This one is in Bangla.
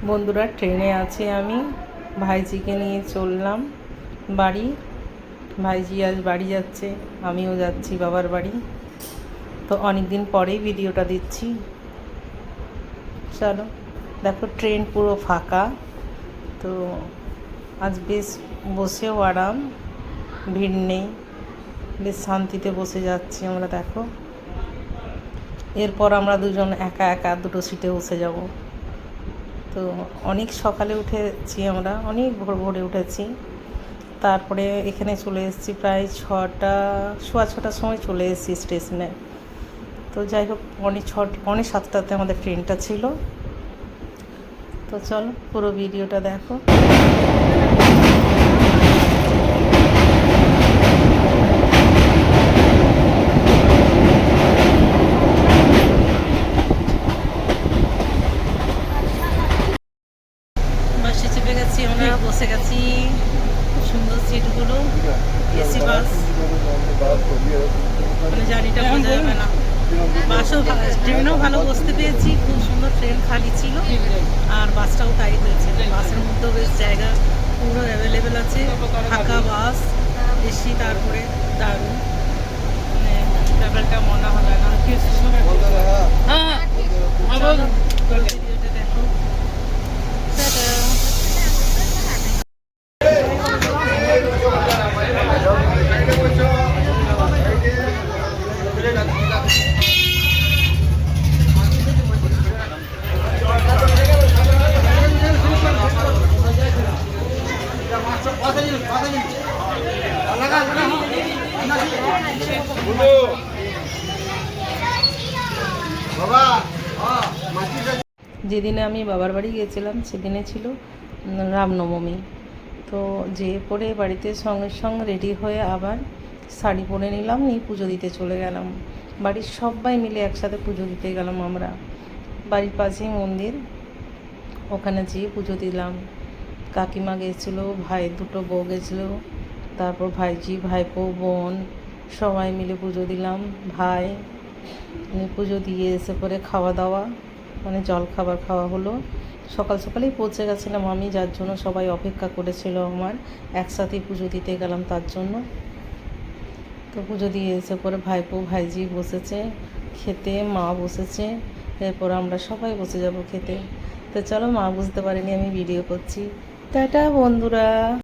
বন্ধুরা, ট্রেনে আছি আমি। ভাইজিকে নিয়ে চললাম বাড়ি। ভাইজি আজ বাড়ি যাচ্ছে, আমিও যাচ্ছি বাবার বাড়ি। তো অনেক দিন পরেই ভিডিওটা দিচ্ছি। চলো দেখো, ট্রেন পুরো ফাঁকা। তো আজ বেশ বসেও আরাম, ভিড় নেই, বেশ শান্তিতে বসে যাচ্ছি আমরা। দেখো, এরপর আমরা দুজন একা একা দুটো সিটে বসে যাব। তো অনেক সকালে উঠেছি আমরা, অনেক ভোর ভোরে উঠেছি। তারপরে এখানে চলে এসেছি প্রায় সোয়া ছটার সময় চলে এসেছি স্টেশনে। তো যাই হোক, পৌনে সাতটাতে আমাদের ট্রেনটা ছিল। তো চলো পুরো ভিডিওটা দেখো। বাসে চেপে গেছি আমরা, বসে গেছি। খুব সুন্দর সিটগুলো, এসি বাস। মানে জার্নিটা বোঝা যাবে না। বাসও ট্রেনও ভালো বসতে পেয়েছি, খুব সুন্দর, ট্রেন খালি ছিল। আর বাসটাও তাই হয়েছে, বাসের মধ্যেও বেশ জায়গা পুরো অ্যাভেলেবেল আছে। ফাঁকা বাস, এসি, তারপরে দারুণ, মানে ট্রাভেলটা মনে হবে না। ভিডিওটা দেখো। যেদিনে আমি বাবার বাড়ি গিয়েছিলাম সেদিনে ছিল রামনবমী। তো যে পরে বাড়িতে সঙ্গে সঙ্গে রেডি হয়ে আবার শাড়ি পরে নিলাম, নিয়ে পুজো দিতে চলে গেলাম। বাড়ির সবাই মিলে একসাথে পুজো দিতে গেলাম আমরা। বাড়ির পাশেই মন্দির, ওখানে যেয়ে পুজো দিলাম। কাকিমা গেছিলো, ভাই দুটো বউ গেছিলো, তারপর ভাইজি, ভাইপো, বোন সবাই মিলে পুজো দিলাম। ভাই পুজো দিয়ে এসে পরে খাওয়া দাওয়া, মানে জল খাবার খাওয়া হলো। সকাল সকালেই পৌঁছে গেছিলাম আমি, যার জন্য সবাই অপেক্ষা করেছিল আমার। একসাথেই পুজো দিতে গেলাম তার জন্য। তো পুজো দিয়ে এসে পরে ভাইপো ভাইজি বসেছে খেতে, মা বসেছে। এরপর আমরা সবাই বসে যাব খেতে। তো চলো, মা বুঝতে পারিনি আমি ভিডিও করছি। টাটা বন্ধুরা।